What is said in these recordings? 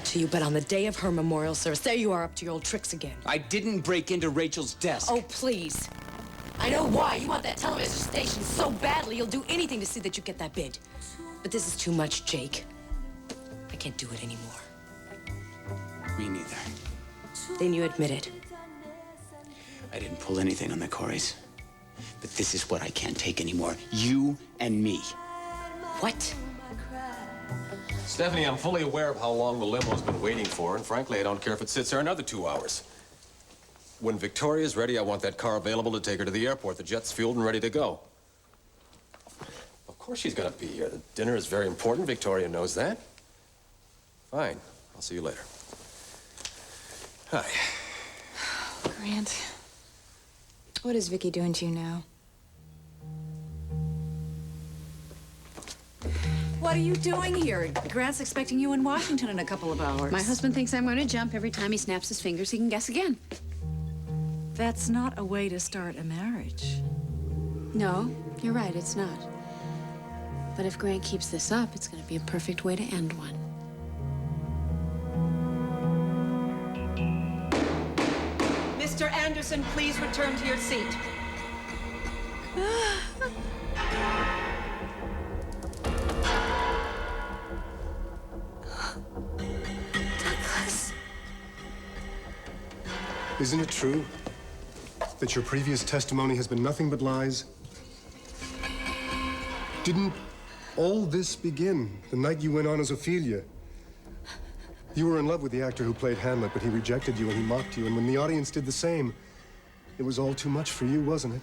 grateful to you, but on the day of her memorial service, there you are up to your old tricks again. I didn't break into Rachel's desk. Oh, please. I know why. You want that television station so badly, you'll do anything to see that you get that bid. But this is too much, Jake. I can't do it anymore. Me neither. Then you admit it. I didn't pull anything on the Corys. But this is what I can't take anymore. You and me. What? Stephanie, I'm fully aware of how long the limo's been waiting for, and frankly, I don't care if it sits there another 2 hours. When Victoria's ready, I want that car available to take her to the airport. The jet's fueled and ready to go. Of course she's gonna be here. The dinner is very important. Victoria knows that. Fine. I'll see you later. Hi. Grant, what is Vicky doing to you now? What are you doing here? Grant's expecting you in Washington in a couple of hours. My husband thinks I'm going to jump every time he snaps his fingers. He can guess again. That's not a way to start a marriage. No, you're right, it's not. But if Grant keeps this up, it's going to be a perfect way to end one. Mr. Anderson, please return to your seat. Douglas. Isn't it true that your previous testimony has been nothing but lies? Didn't all this begin the night you went on as Ophelia? You were in love with the actor who played Hamlet, but he rejected you and he mocked you. And when the audience did the same, it was all too much for you, wasn't it?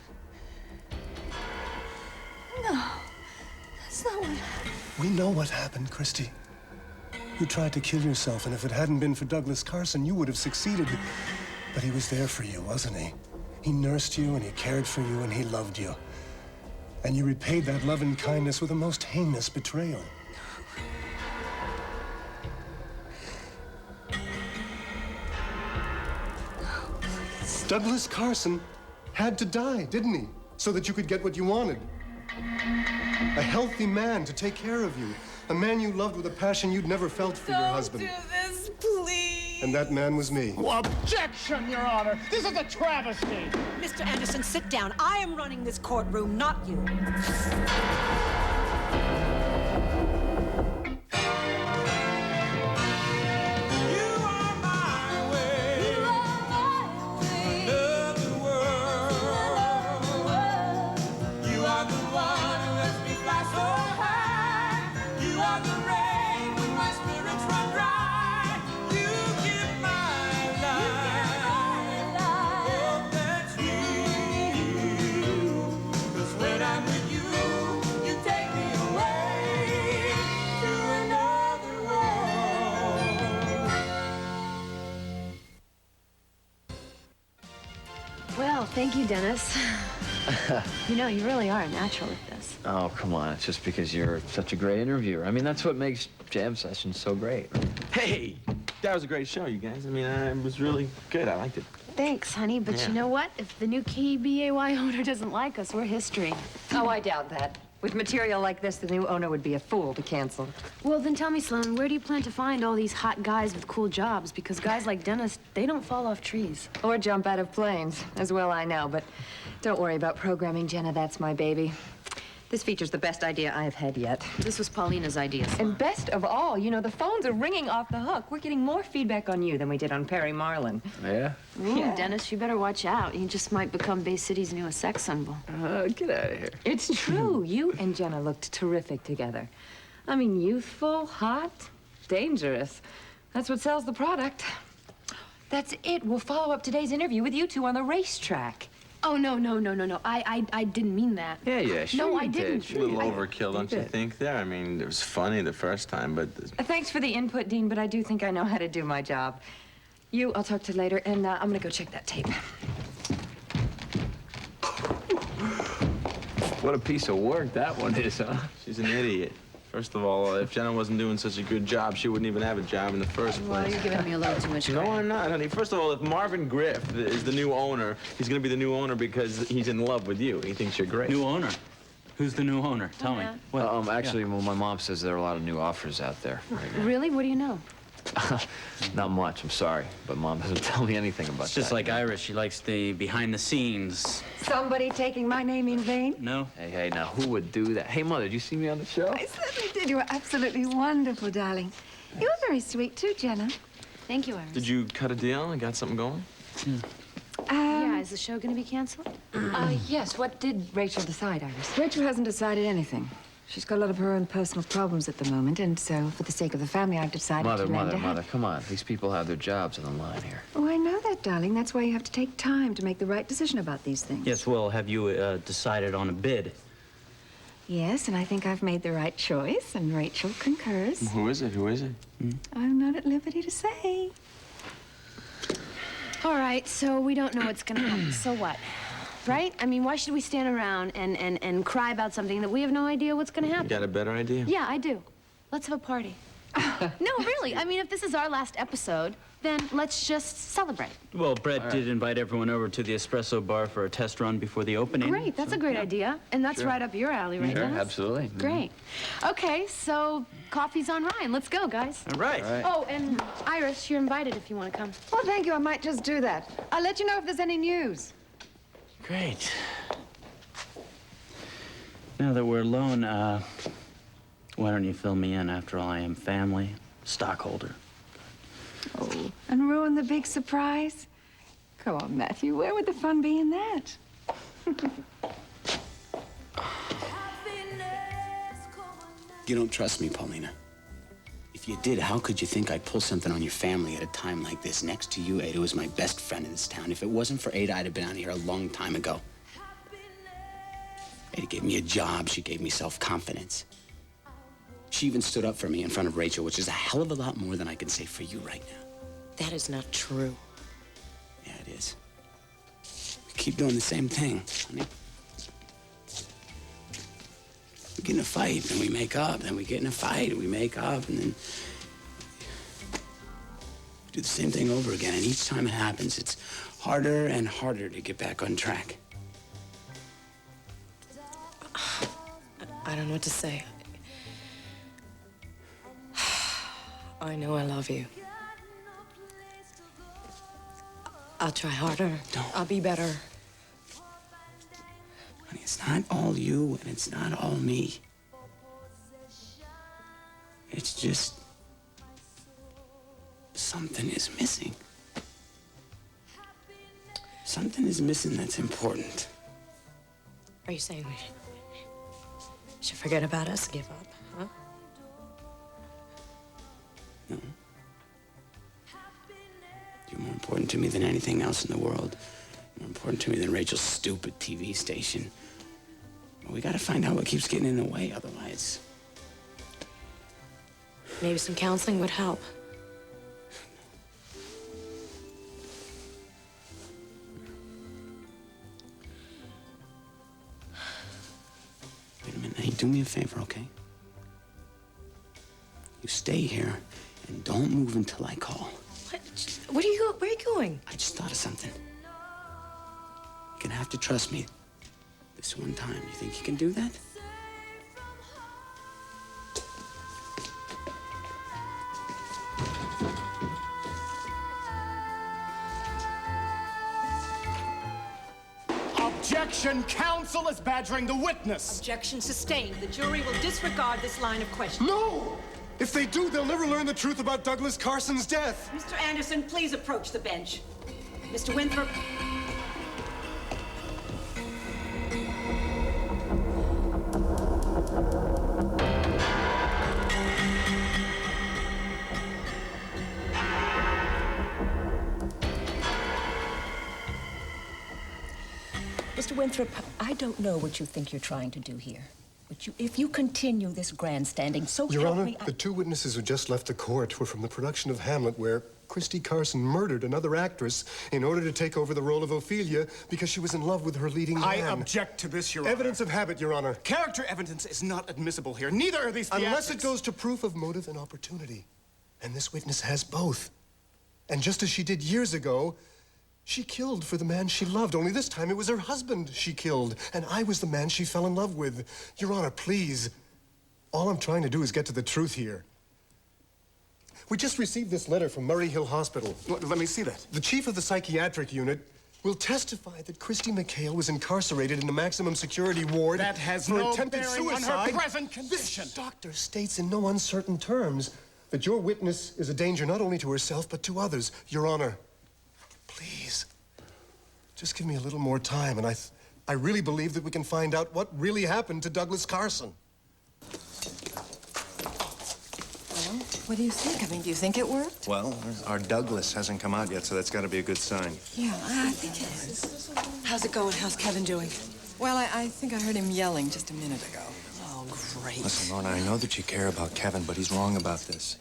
No, that's not what happened. We know what happened, Christy. You tried to kill yourself, and if it hadn't been for Douglas Carson, you would have succeeded. But he was there for you, wasn't he? He nursed you, and he cared for you, and he loved you. And you repaid that love and kindness with a most heinous betrayal. Douglas Carson had to die, didn't he? So that you could get what you wanted. A healthy man to take care of you. A man you loved with a passion you'd never felt for your husband. Don't do this, please. And that man was me. Objection, Your Honor! This is a travesty! Mr. Anderson, sit down. I am running this courtroom, not you. Well, thank you, Dennis. You know, you really are a natural at this. Oh, come on. It's just because you're such a great interviewer. I mean, that's what makes jam sessions so great. Hey, that was a great show, you guys. I mean, it was really good. I liked it. Thanks, honey, but you know what? If the new KBAY owner doesn't like us, we're history. Oh, I doubt that. With material like this, the new owner would be a fool to cancel. Well, then tell me, Sloan, where do you plan to find all these hot guys with cool jobs? Because guys like Dennis, they don't fall off trees. Or jump out of planes, as well I know. But don't worry about programming, Jenna. That's my baby. This feature's the best idea I've had yet. This was Paulina's idea, Sloan. And best of all, you know, the phones are ringing off the hook. We're getting more feedback on you than we did on Perry Marlin. Yeah? Ooh, Dennis, you better watch out. You just might become Bay City's newest sex symbol. Get out of here. It's true. You and Jenna looked terrific together. I mean, youthful, hot, dangerous. That's what sells the product. That's it. We'll follow up today's interview with you two on the racetrack. Oh, no. I didn't mean that. Yeah, sure. No, I didn't. A little overkill, don't you think, there? I mean, it was funny the first time, but... Thanks for the input, Dean, but I do think I know how to do my job. You, I'll talk to later, and I'm gonna go check that tape. What a piece of work that one is, huh? She's an idiot. First of all, if Jenna wasn't doing such a good job, she wouldn't even have a job in the first place. Well, you're giving me a little too much credit. No, I'm not, honey. First of all, if Marvin Griff is the new owner, he's going to be the new owner because he's in love with you. He thinks you're great. New owner? Who's the new owner? Tell me. Well, actually, well, my mom says there are a lot of new offers out there right now. Really? What do you know? Not much, I'm sorry. But Mom doesn't tell me anything about It's just that. like Iris. She likes the behind the scenes. Somebody taking my name in vain? No? Hey, now, who would do that? Hey, Mother, did you see me on the show? I certainly did. You were absolutely wonderful, darling. You were very sweet, too, Jenna. Thank you, Iris. Did you cut a deal and got something going? Yeah, is the show going to be canceled? Yes. What did Rachel decide, Iris? Rachel hasn't decided anything. She's got a lot of her own personal problems at the moment, and so for the sake of the family, I've decided to lend a hand. Mother, come on. These people have their jobs on the line here. Oh, I know that, darling. That's why you have to take time to make the right decision about these things. Yes, well, have you decided on a bid? Yes, and I think I've made the right choice, and Rachel concurs. Who is it? Who is it? I'm not at liberty to say. All right, so we don't know what's going to happen. So what? Right? I mean, why should we stand around and cry about something that we have no idea what's going to You happen? got a better idea? Yeah, I do. Let's have a party. No, really. I mean, if this is our last episode, then let's just celebrate. Well, Brett did invite everyone over to the espresso bar for a test run before the opening. Great, that's a great idea. And that's right up your alley, right, Sure, Dennis? absolutely. Great. Okay, so coffee's on Ryan. Let's go, guys. All right. Oh, and Iris, you're invited if you want to come. Well, thank you. I might just do that. I'll let you know if there's any news. Great. Now that we're alone, why don't you fill me in? After all, I am family, stockholder. Oh, and ruin the big surprise? Come on, Matthew. Where would the fun be in that? You don't trust me, Paulina. If you did, how could you think I'd pull something on your family at a time like this? Next to you, Ada was my best friend in this town. If it wasn't for Ada, I'd have been out here a long time ago. Ada gave me a job. She gave me self-confidence. She even stood up for me in front of Rachel, which is a hell of a lot more than I can say for you right now. That is not true. Yeah, it is. We keep doing the same thing, honey. We get in a fight, and we make up. Then we get in a fight, and we make up, and then we do the same thing over again. And each time it happens, it's harder and harder to get back on track. I don't know what to say. I know I love you. I'll try harder. I'll be better. Honey, it's not all you, and it's not all me. It's just something is missing. Something is missing that's important. Are you saying we should forget about us, give up, huh? No. You're more important to me than anything else in the world. More important to me than Rachel's stupid TV station. But we gotta find out what keeps getting in the way, otherwise. Maybe some counseling would help. Wait a minute. Hey, do me a favor, okay? You stay here and don't move until I call. Where are you going? I just thought of something. You're gonna have to trust me this one time. You think you can do that? Objection! Counsel is badgering the witness! Objection sustained. The jury will disregard this line of questioning. No! If they do, they'll never learn the truth about Douglas Carson's death. Mr. Anderson, please approach the bench. Mr. Winthrop. Mr. Winthrop, I don't know what you think you're trying to do here. But if you continue this grandstanding, so Your help Honor, me, the two witnesses who just left the court were from the production of Hamlet, where Christy Carson murdered another actress in order to take over the role of Ophelia because she was in love with her leading man. I object to this, Your Honor. Evidence of habit, Your Honor. Character evidence is not admissible here. Neither are these theatrics. Unless it goes to proof of motive and opportunity. And this witness has both. And just as she did years ago, she killed for the man she loved, only this time it was her husband she killed, and I was the man she fell in love with. Your Honor, please. All I'm trying to do is get to the truth here. We just received this letter from Murray Hill Hospital. Let me see that. The chief of the psychiatric unit will testify that Christy McHale was incarcerated in a maximum security ward That has for no attempted bearing on suicide. her present condition. This doctor states in no uncertain terms that your witness is a danger not only to herself, but to others. Your Honor, please, just give me a little more time, and I really believe that we can find out what really happened to Douglas Carson. Well, what do you think? I mean, do you think it worked? Well, our Douglas hasn't come out yet, so that's got to be a good sign. Yeah, I think it is. How's it going? How's Kevin doing? Well, I think I heard him yelling just a minute ago. Oh, great. Listen, Lorna, I know that you care about Kevin, but he's wrong about this.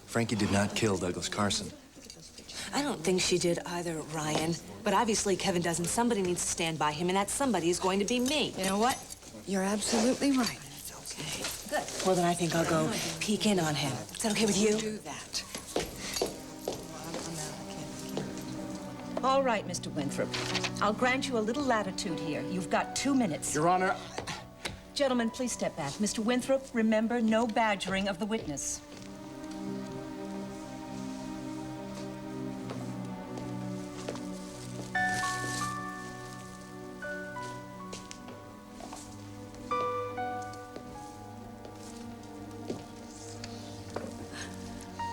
Frankie did not kill Douglas Carson. I don't think she did either, Ryan. But obviously Kevin doesn't. Somebody needs to stand by him, and that somebody is going to be me. You know what? You're absolutely right. Okay. Good. Well, then I think I'll go peek in on him. Is that okay with you? Do that. All right, Mr. Winthrop. I'll grant you a little latitude here. You've got 2 minutes. Your Honor. Gentlemen, please step back. Mr. Winthrop, remember, no badgering of the witness.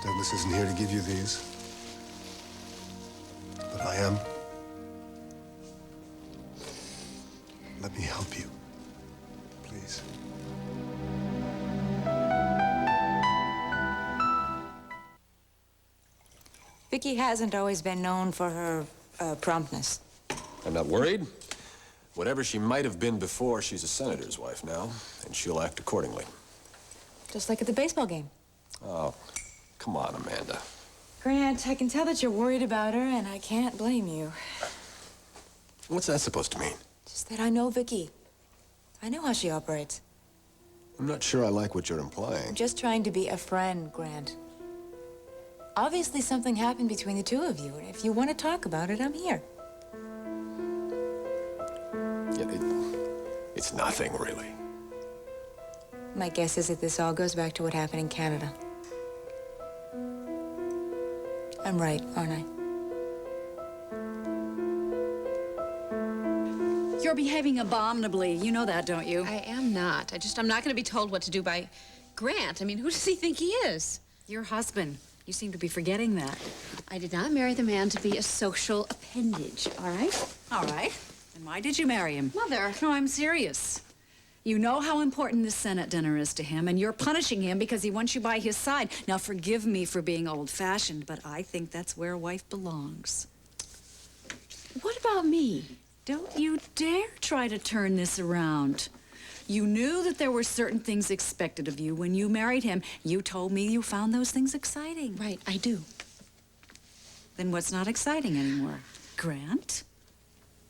Douglas isn't here to give you these, but I am. Let me help you, please. Vicky hasn't always been known for her promptness. I'm not worried. Whatever she might have been before, she's a senator's wife now, and she'll act accordingly. Just like at the baseball game. Oh, come on, Amanda. Grant, I can tell that you're worried about her, and I can't blame you. What's that supposed to mean? Just that I know Vicky. I know how she operates. I'm not sure I like what you're I'm implying. just trying to be a friend, Grant. Obviously, something happened between the two of you, and if you want to talk about it, I'm here. Yeah, it's nothing, really. My guess is that this all goes back to what happened in Canada. I'm right, aren't I? You're behaving abominably. You know that, don't you? I am not. I'm not going to be told what to do by Grant. I mean, who does he think he is? Your husband. You seem to be forgetting that. I did not marry the man to be a social appendage, all right? All right. And why did you marry him? Mother. No, I'm serious. You know how important this Senate dinner is to him, and you're punishing him because he wants you by his side. Now, forgive me for being old-fashioned, but I think that's where a wife belongs. What about me? Don't you dare try to turn this around. You knew that there were certain things expected of you when you married him. You told me you found those things exciting. Right, I do. Then what's not exciting anymore? Grant?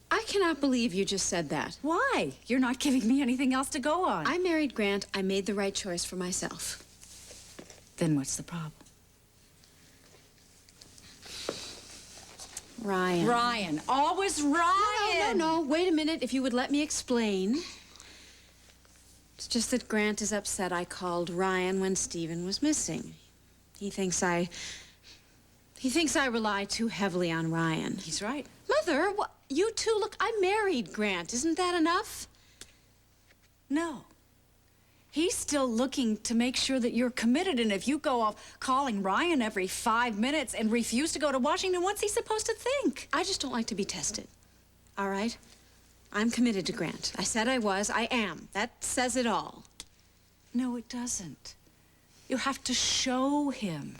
I cannot believe you just said that. Why? You're not giving me anything else to go on. I married Grant. I made the right choice for myself. Then what's the problem? Ryan. Ryan. Always Ryan! No. Wait a minute. If you would let me explain. It's just that Grant is upset I called Ryan when Stephen was missing. He thinks I rely too heavily on Ryan. He's right. Mother, you two, look, I married Grant. Isn't that enough? No. He's still looking to make sure that you're committed, and if you go off calling Ryan every 5 minutes and refuse to go to Washington, what's he supposed to think? I just don't like to be tested. All right? I'm committed to Grant. I said I was. I am. That says it all. No, it doesn't. You have to show him.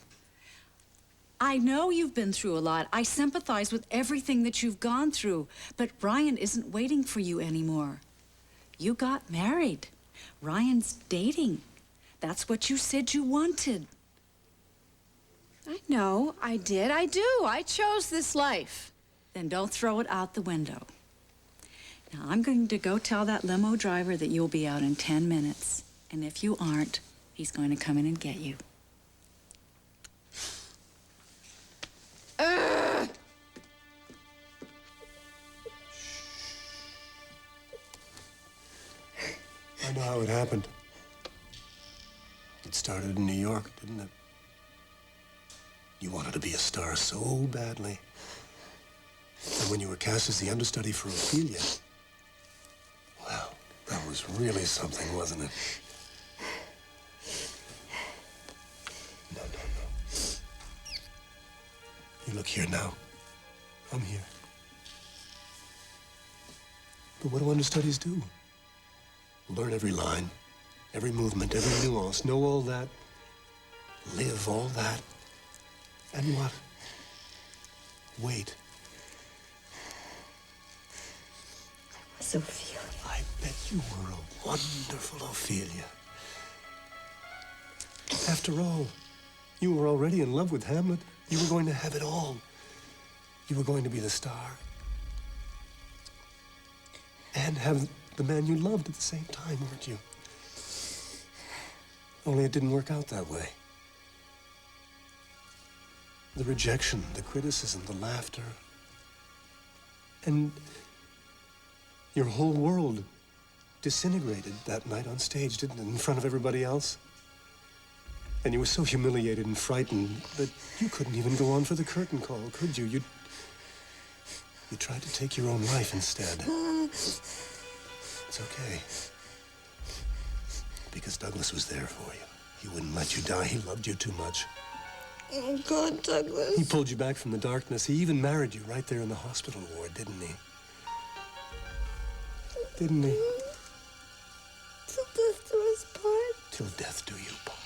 I know you've been through a lot. I sympathize with everything that you've gone through. But Ryan isn't waiting for you anymore. You got married. Ryan's dating. That's what you said you wanted. I know. I did. I do. I chose this life. Then don't throw it out the window. Now, I'm going to go tell that limo driver that you'll be out in 10 minutes. And if you aren't, he's going to come in and get you. I know how it happened. It started in New York, didn't it? You wanted to be a star so badly. And when you were cast as the understudy for Ophelia, well, that was really something, wasn't it? No. You look here now. I'm here. But what do understudies do? Learn every line, every movement, every nuance, know all that, live all that, and what? Wait. Ophelia. I bet you were a wonderful Ophelia. After all, you were already in love with Hamlet. You were going to have it all. You were going to be the star. And have the man you loved at the same time, weren't you? Only it didn't work out that way. The rejection, the criticism, the laughter. And your whole world disintegrated that night on stage, didn't it, in front of everybody else? And you were so humiliated and frightened that you couldn't even go on for the curtain call, could you? You tried to take your own life instead. It's okay. Because Douglas was there for you. He wouldn't let you die. He loved you too much. Oh, God, Douglas. He pulled you back from the darkness. He even married you right there in the hospital ward, didn't he? Didn't he? Till death do us part. Till death do you part.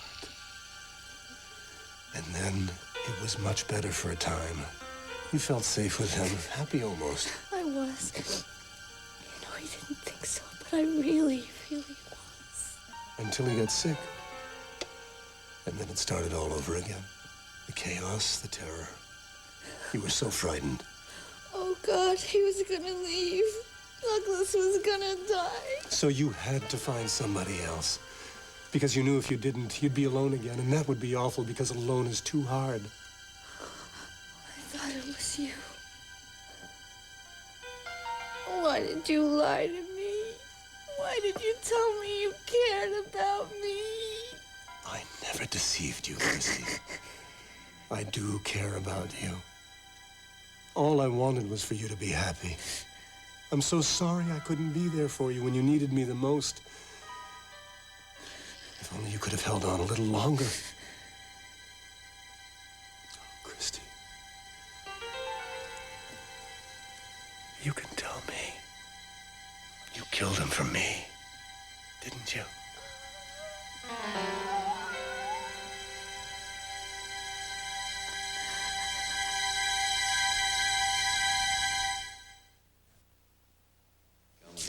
And then it was much better for a time. You felt safe with him, happy almost. I was. You know, he didn't think so, but I really, really was. Until he got sick. And then it started all over again. The chaos, the terror. You were so frightened. Oh, God, he was gonna leave. Douglas was gonna die. So you had to find somebody else. Because you knew if you didn't, you'd be alone again, and that would be awful because alone is too hard. I thought it was you. Why did you lie to me? Why did you tell me you cared about me? I never deceived you, Christy. I do care about you. All I wanted was for you to be happy. I'm so sorry I couldn't be there for you when you needed me the most. If only you could have held on a little longer. Oh, Christy. You can tell me. You killed him for me, didn't you?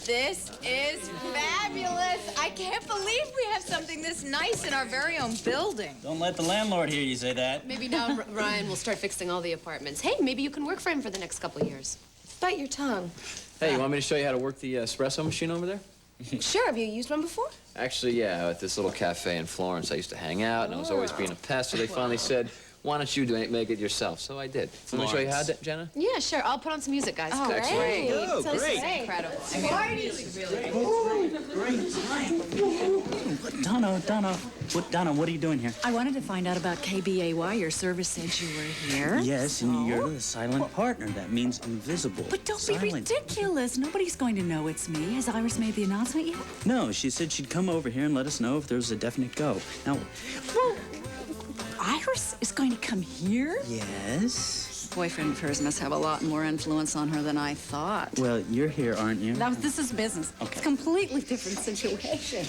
This is fabulous. I can't believe we have something this nice in our very own building. Don't let the landlord hear you say that. Maybe now Ryan will start fixing all the apartments. Hey, maybe you can work for him for the next couple of years. Bite your tongue. Hey, you want me to show you how to work the espresso machine over there? Sure, have you used one before? Actually, yeah, at this little cafe in Florence, I used to hang out, and I was always being a pest, so they finally said, why don't you make it yourself? So I did. Want me to show you how, Jenna? Yeah, sure. I'll put on some music, guys. Oh, Excellent. Oh, So great. incredible. Great time. Donna, what are you doing here? I wanted to find out about KBAY. Your service said you were here. Yes, and you're the silent partner. That means invisible. But don't Silent. be ridiculous. Nobody's going to know it's me. Has Iris made the announcement yet? No, she said she'd come over here and let us know if there was a definite go. Now, Well, Iris is going to come here? yes? Boyfriend of hers must have a lot more influence on her than I thought. Well, you're here, aren't you? This is business. Okay. It's a completely different situation.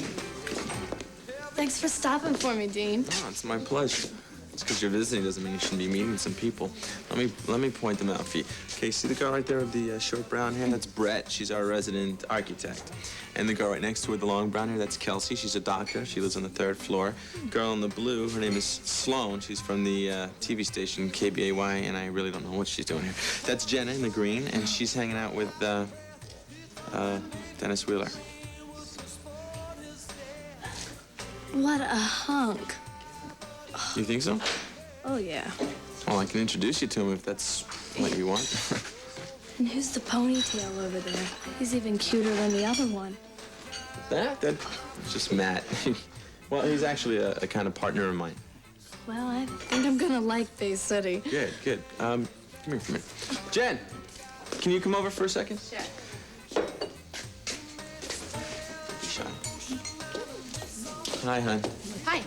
Thanks for stopping for me, Dean. Oh, it's my pleasure. Just because you're visiting doesn't mean you shouldn't be meeting some people. Let me point them out for you. Okay, see the girl right there with the short brown hair? That's Brett. She's our resident architect. And the girl right next to her with the long brown hair, that's Kelsey. She's a doctor. She lives on the 3rd floor. Girl in the blue, her name is Sloan. She's from the TV station KBAY, and I really don't know what she's doing here. That's Jenna in the green, and she's hanging out with Dennis Wheeler. What a hunk. You think so? Oh, yeah. Well, I can introduce you to him if that's what you want. And who's the ponytail over there? He's even cuter than the other one. That's just Matt. Well, he's actually a kind of partner of mine. Well, I think I'm gonna like Bay City. Good, good. Come here for a minute. Jen, can you come over for a second? Sure. Hi, hon. Hi.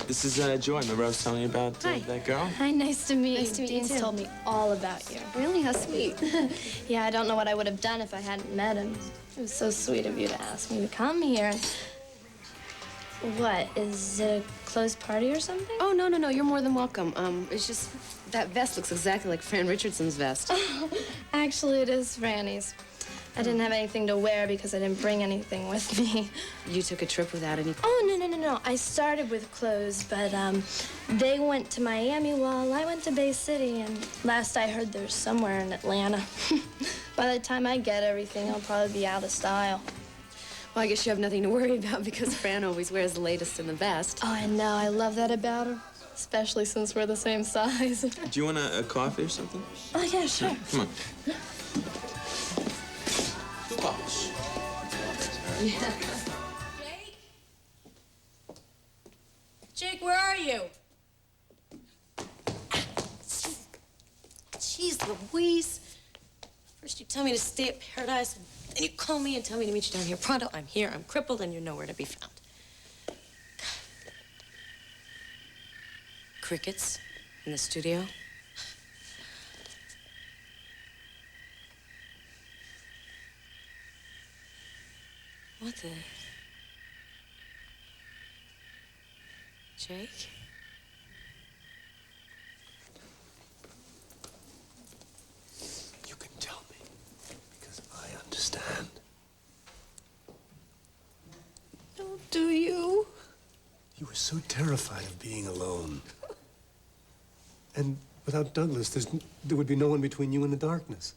This is Joy. Remember I was telling you about that girl? Hi, nice to meet you. Nice to meet you, Dean's too. told me all about you. Really? How sweet. Yeah, I don't know what I would have done if I hadn't met him. It was so sweet of you to ask me to come here. What? Is it a closed party or something? Oh, no, no, no. You're more than welcome. It's just that vest looks exactly like Fran Richardson's vest. Actually, it is Franny's. I didn't have anything to wear because I didn't bring anything with me. You took a trip without any... Oh, no, no, no, no. I started with clothes, but they went to Miami while I went to Bay City, and last I heard they're somewhere in Atlanta. By the time I get everything, I'll probably be out of style. Well, I guess you have nothing to worry about because Fran always wears the latest and the best. Oh, I know. I love that about her, especially since we're the same size. Do you want a coffee or something? Oh, yeah, sure. Come on. Jake, where are you? Jeez Louise. First you tell me to stay at Paradise, and then you call me and tell me to meet you down here. Pronto, I'm here, I'm crippled, and you're nowhere to be found. Crickets in the studio. What the... Jake? You can tell me, because I understand. Don't do you? You were so terrified of being alone. And without Douglas, there would be no one between you and the darkness.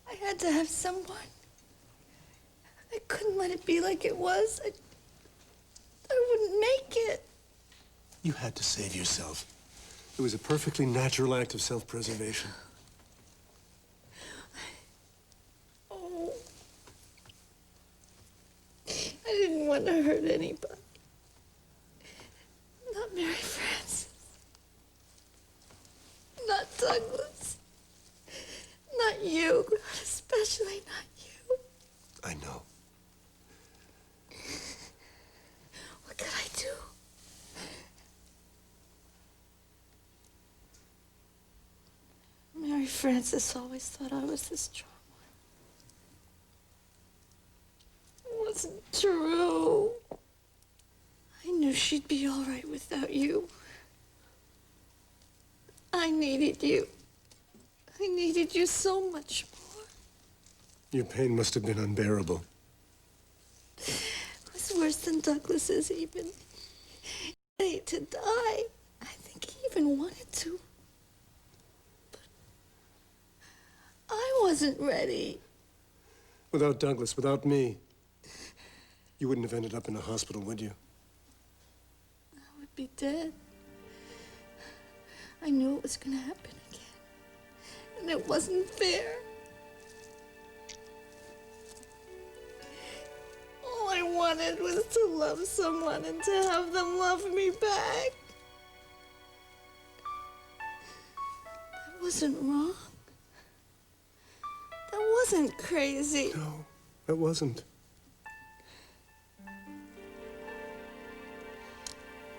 I had to have someone. I couldn't let it be like it was. I wouldn't make it. You had to save yourself. It was a perfectly natural act of self-preservation. Oh. I didn't want to hurt anybody. Not Mary Frances. Not Douglas. Not you. Especially not you. I know. What could I do? Mary Frances always thought I was the strong one. It wasn't true. I knew she'd be all right without you. I needed you. I needed you so much more. Your pain must have been unbearable. It was worse than Douglas's even. He hate to die. I think he even wanted to. But I wasn't ready. Without Douglas, without me, you wouldn't have ended up in a hospital, would you? I would be dead. I knew it was going to happen again. And it wasn't fair. All I wanted was to love someone and to have them love me back. That wasn't wrong. That wasn't crazy. No, that wasn't.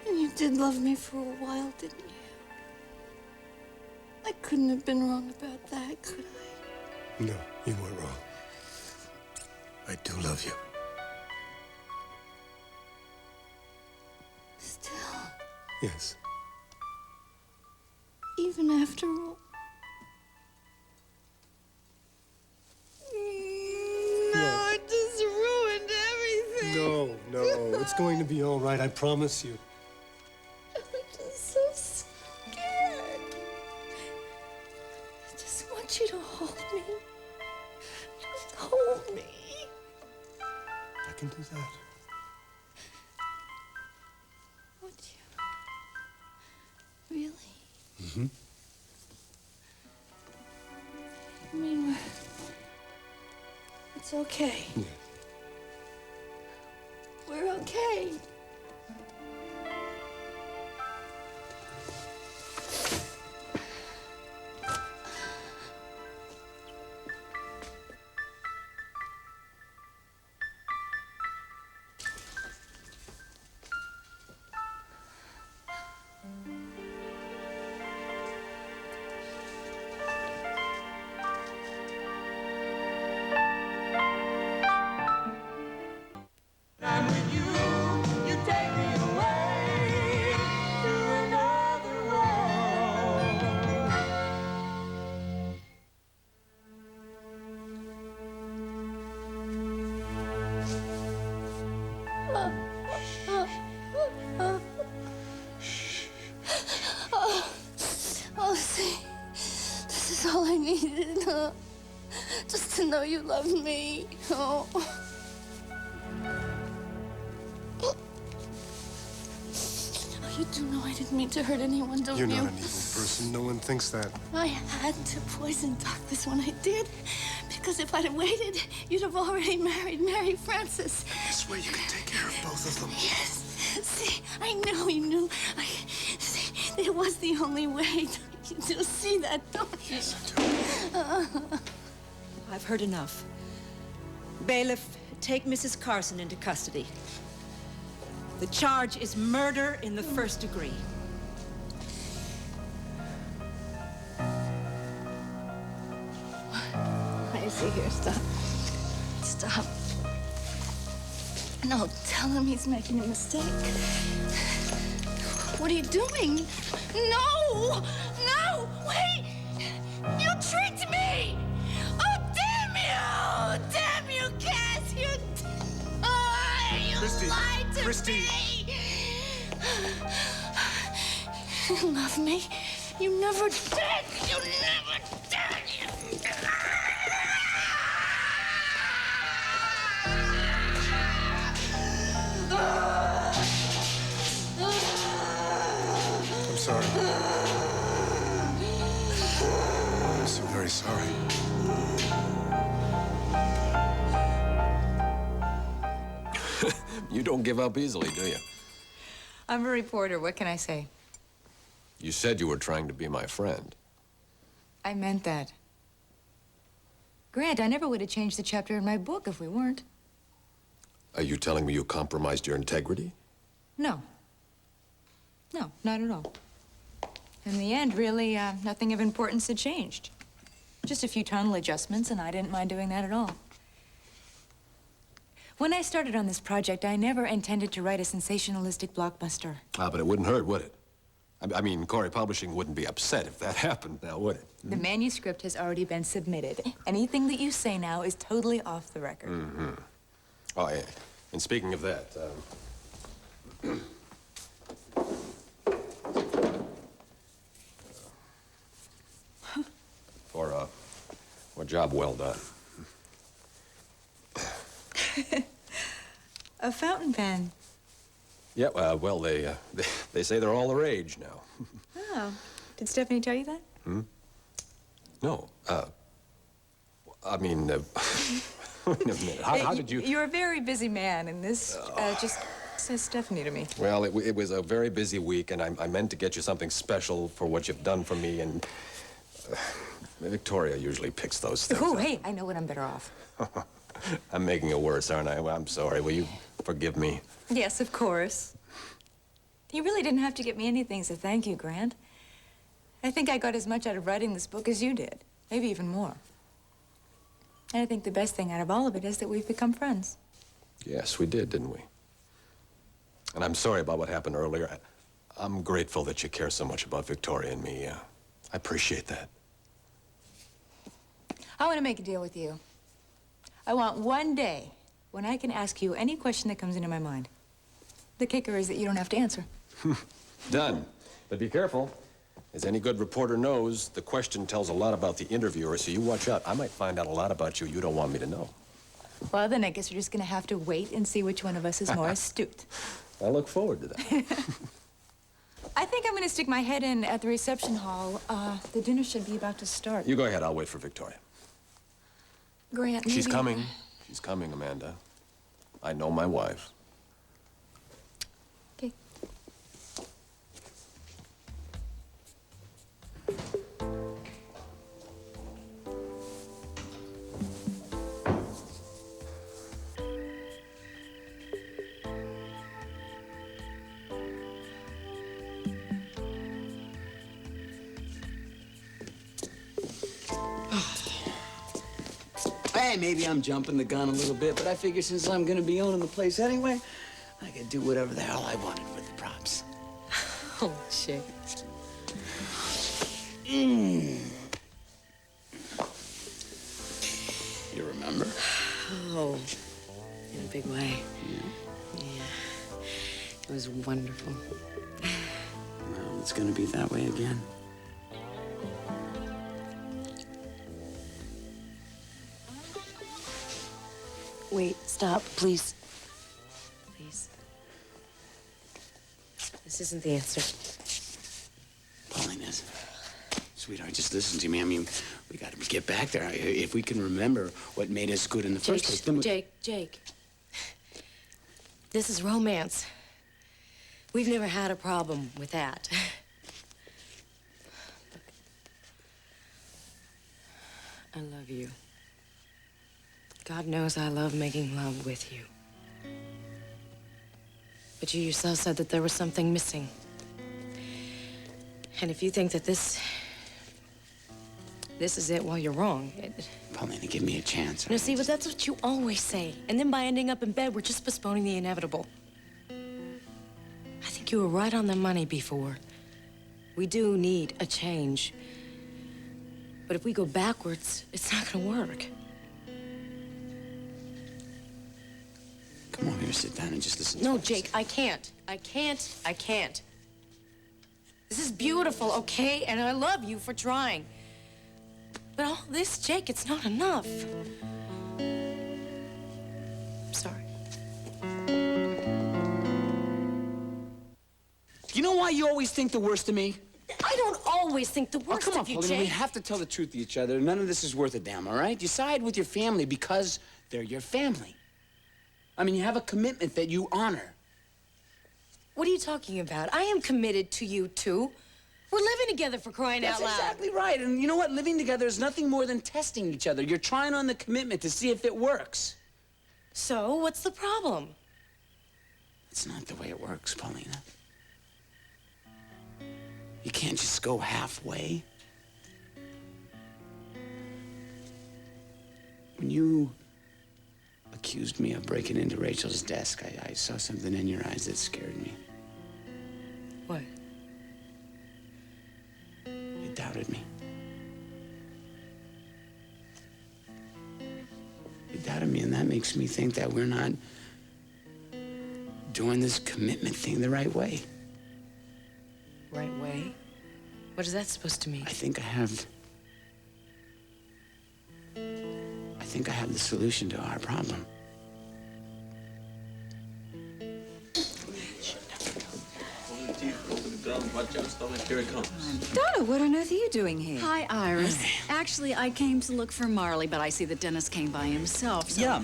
And you did love me for a while, didn't you? I couldn't have been wrong about that, could I? No, you weren't wrong. I do love you. Still, Yes. even after all. No, it just ruined everything. No, it's going to be all right, I promise you. I'm just so scared. I just want you to hold me. Just hold me. I can do that. Would you? Really? Mm-hmm. I mean, it's okay. Yeah. We're okay. all I needed. Just to know you love me. Oh. You do know I didn't mean to hurt anyone, don't you? You're not an evil person. No one thinks that. I had to poison Douglas when I did. Because if I'd have waited, you'd have already married Mary Frances. This way you can take care of both of them. Yes. See, I know you knew. See, it was the only way. You do see that, don't you? Yes, I do. I've heard enough. Bailiff, take Mrs. Carson into custody. The charge is murder in the first degree. I see here. Stop. Stop. No, tell him he's making a mistake. What are you doing? No! No! Wait! You tricked me! Oh, damn you! Damn you, Cass! You Christy, lied to Christy. me! You love me? You never did! You never did! I'm sorry. I'm so very sorry. You don't give up easily, do you? I'm a reporter. What can I say? You said you were trying to be my friend. I meant that. Grant, I never would have changed the chapter in my book if we weren't. Are you telling me you compromised your integrity? No. No, not at all. In the end, really, nothing of importance had changed. Just a few tonal adjustments, and I didn't mind doing that at all. When I started on this project, I never intended to write a sensationalistic blockbuster. Ah, but it wouldn't hurt, would it? I mean, Corey Publishing wouldn't be upset if that happened now, would it? The manuscript has already been submitted. Anything that you say now is totally off the record. Mm-hmm. Oh, yeah. And speaking of that, for a job well done. A fountain pen. Yeah, well, they say they're all the rage now. Oh. Did Stephanie tell you that? Hmm? No, I mean, wait a minute. How did you... You're a very busy man, and this just says Stephanie to me. Well, it was a very busy week, and I meant to get you something special for what you've done for me, and Victoria usually picks those things. Oh, hey, I know when I'm better off. I'm making it worse, aren't I? Well, I'm sorry. Will you forgive me? Yes, of course. You really didn't have to get me anything, so thank you, Grant. I think I got as much out of writing this book as you did, maybe even more. And I think the best thing out of all of it is that we've become friends. Yes, we did, didn't we? And I'm sorry about what happened earlier. I'm grateful that you care so much about Victoria and me. I appreciate that. I want to make a deal with you. I want one day when I can ask you any question that comes into my mind. The kicker is that you don't have to answer. Done. But be careful. As any good reporter knows, the question tells a lot about the interviewer, so you watch out. I might find out a lot about you don't want me to know. Well, then I guess we're just going to have to wait and see which one of us is more astute. I look forward to that. I think I'm going to stick my head in at the reception hall. The dinner should be about to start. You go ahead. I'll wait for Victoria. Grant, She's maybe- coming. She's coming, Amanda. I know my wife. Okay. Hey, maybe I'm jumping the gun a little bit, but I figure since I'm gonna be owning the place anyway, I could do whatever the hell I wanted with the props. Oh, shit. You remember? Oh, in a big way. Yeah. It was wonderful. Well, it's gonna be that way again. wait, stop, please. Please. This isn't the answer. Paulina, sweetheart, just listen to me. I mean, we gotta get back there. If we can remember what made us good in the first place, then we... Jake. This is romance. We've never had a problem with that. I love you. God knows I love making love with you. But you yourself said that there was something missing. And if you think that this is it, well, you're wrong. Paulina, give me a chance. No, see, but that's what you always say. And then by ending up in bed, we're just postponing the inevitable. I think you were right on the money before. We do need a change. But if we go backwards, it's not gonna work. Come over here, sit down and just listen to No, me. Jake, I can't. I can't. This is beautiful, okay? And I love you for trying. But all this, Jake, it's not enough. I'm sorry. You know why you always think the worst of me? I don't always think the worst come on, of you, Paulina, Jake. we have to tell the truth to each other. None of this is worth a damn, all right? You side with your family because they're your family. I mean, you have a commitment that you honor. What are you talking about? I am committed to you, too. We're living together, for crying out loud. That's exactly right. And you know what? Living together is nothing more than testing each other. You're trying on the commitment to see if it works. So, what's the problem? It's not the way it works, Paulina. You can't just go halfway. When you accused me of breaking into Rachel's desk, I saw something in your eyes that scared me. What? You doubted me. You doubted me, and that makes me think that we're not doing this commitment thing the right way. Right way? What is that supposed to mean? I think I have the solution to our problem. Here it comes. Donna, what on earth are you doing here? Hi, Iris. Actually, I came to look for Marley, but I see that Dennis came by himself. So Yeah,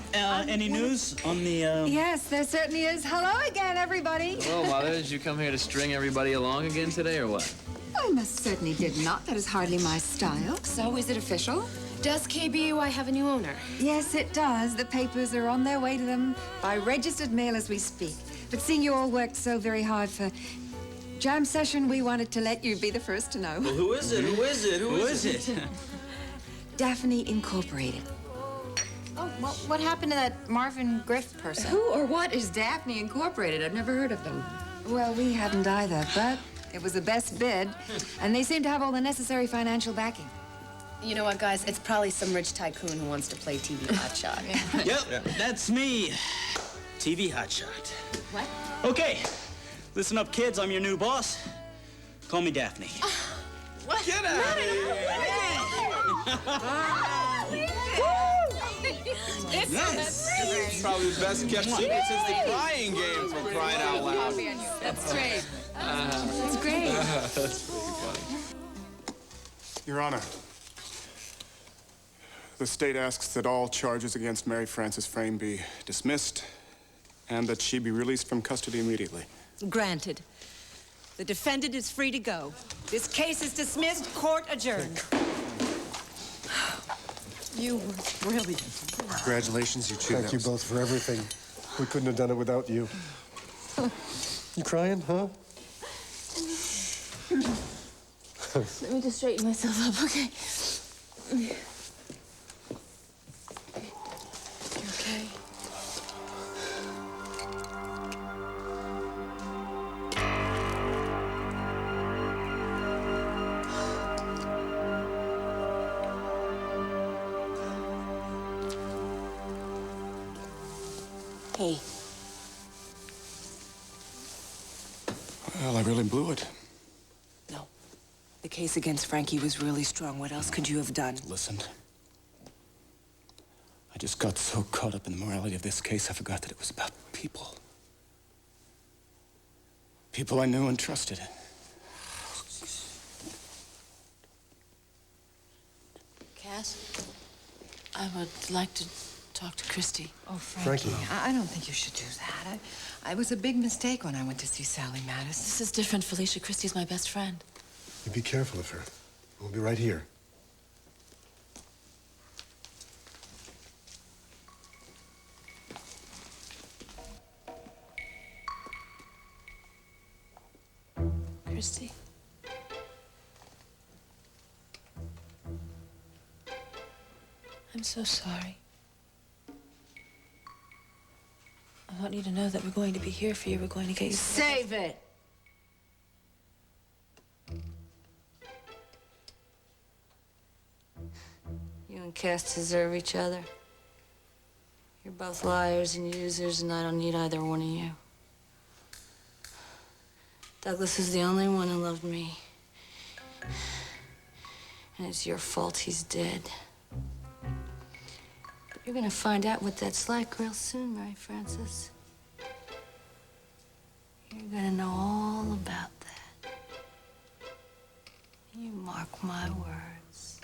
any news on the, Yes, there certainly is. Hello again, everybody. Hello, Mother. Did you come here to string everybody along again today, or what? I most certainly did not. That is hardly my style. So, is it official? Does KBUI have a new owner? Yes, it does. The papers are on their way to them by registered mail as we speak. But seeing you all worked so very hard for jam session, we wanted to let you be the first to know. Well, who is it? Who is it? Who is it? Daphne Incorporated. Oh, well, what happened to that Marvin Griff person? Who or what is Daphne Incorporated? I've never heard of them. Well, we hadn't either, but it was the best bid, and they seem to have all the necessary financial backing. You know what, guys? It's probably some rich tycoon who wants to play TV hotshot. Yep, that's me. TV hotshot. What? Okay, listen up, kids. I'm your new boss. Call me Daphne. What? Get out of here! Yes. Probably the best kept secret since the crying game, for crying out loud. That's great. That's great. That's pretty funny. Your Honor, the state asks that all charges against Mary Frances Frame be dismissed and that she be released from custody immediately. Granted. The defendant is free to go. This case is dismissed. Court adjourned. You were brilliant. Congratulations, you two. Thank you both for everything. We couldn't have done it without you. You crying, huh? Let me just straighten myself up, okay? You okay? Hey. Well, I really blew it. No. The case against Frankie was really strong. What else could you have done? Listen. I just got so caught up in the morality of this case, I forgot that it was about people. People I knew and trusted. Cass, I would like to talk to Christy. Oh, Frankie, I don't think you should do that. I was a big mistake when I went to see Sally Mattis. This is different, Felicia. Christy's my best friend. You be careful of her. We'll be right here. Christy. I'm so sorry. I want you to know that we're going to be here for you. We're going to get you... Save it! You and Cass deserve each other. You're both liars and users, and I don't need either one of you. Douglas is the only one who loved me. And it's your fault he's dead. But you're gonna find out what that's like real soon, Mary Frances. You're gonna know all about that. You mark my words.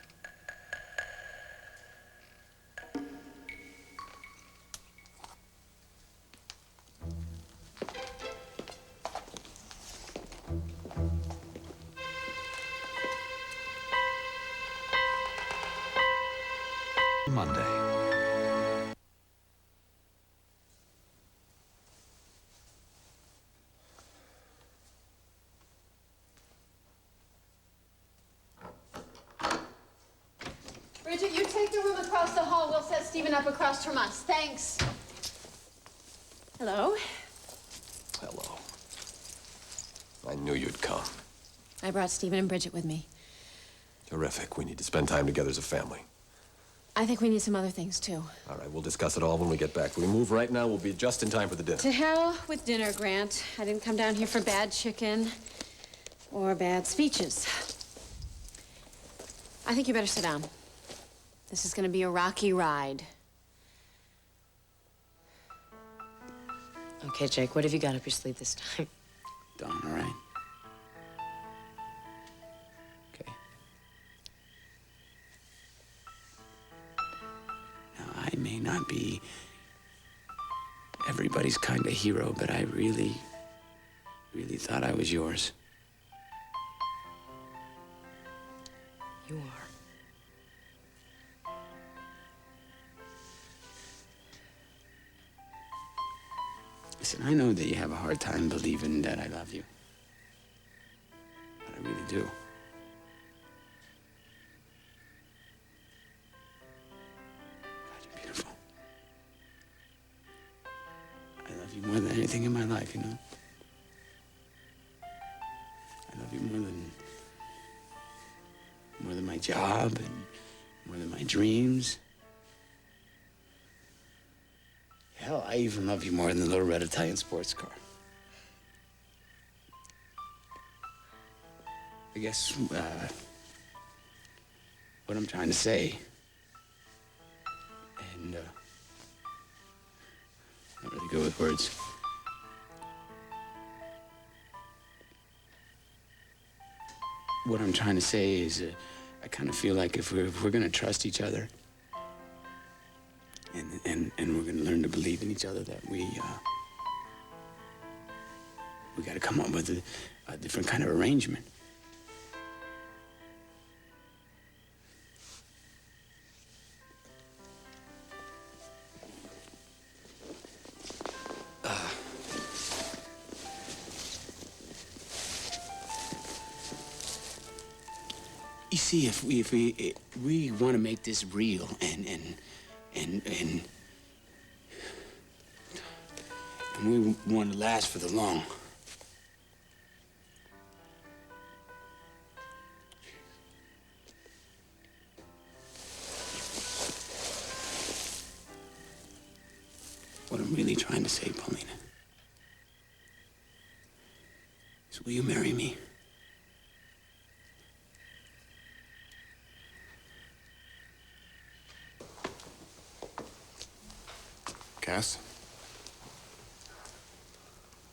Monday. Bridget, you take the room across the hall. We'll set Stephen up across from us. Thanks. Hello. Hello. I knew you'd come. I brought Stephen and Bridget with me. Terrific. We need to spend time together as a family. I think we need some other things, too. All right, we'll discuss it all when we get back. If we move right now, we'll be just in time for the dinner. To hell with dinner, Grant. I didn't come down here for bad chicken or bad speeches. I think you better sit down. This is gonna be a rocky ride. Okay, Jake, what have you got up your sleeve this time? Dawn, all right? Okay. Now, I may not be everybody's kind of hero, but I really thought I was yours. You are. Listen, I know that you have a hard time believing that I love you. But I really do. God, you're beautiful. I love you more than anything in my life, you know? I love you more than my job and more than my dreams. Hell, I even love you more than the little red Italian sports car. I guess, what I'm trying to say, and, not really good with words. What I'm trying to say is, I kind of feel like if we're gonna trust each other, and we're gonna learn to believe in each other, that we gotta come up with a different kind of arrangement. You see, if we want to make this real and we want to last for the long. What I'm really trying to say, Paulina, is will you marry me? Cass.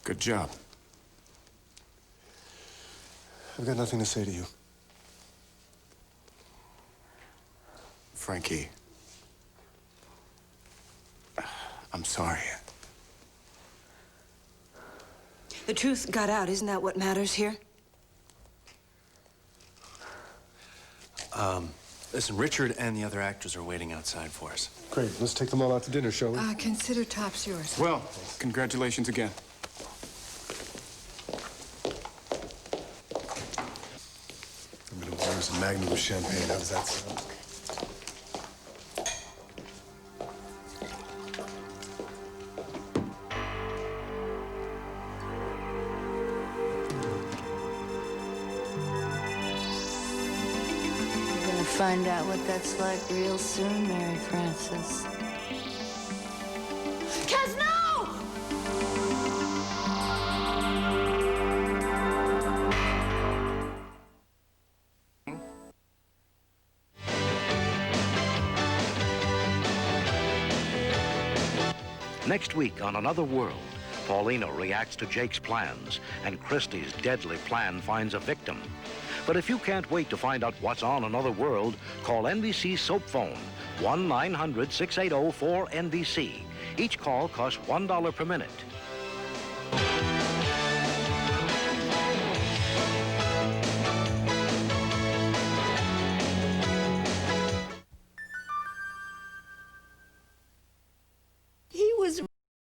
Good job. I've got nothing to say to you. Frankie. I'm sorry. The truth got out. Isn't that what matters here? Listen, Richard and the other actors are waiting outside for us. Great. Let's take them all out to dinner, shall we? Consider tops yours. Well, congratulations again. I'm gonna order some Magnum with champagne. How does that sound? Find out what that's like real soon, Mary Frances. Kaz, no! Next week on Another World, Paulina reacts to Jake's plans, and Christie's deadly plan finds a victim. But if you can't wait to find out what's on Another World, call NBC Soap Phone, 1-900-680-4NBC. Each call costs $1 per minute.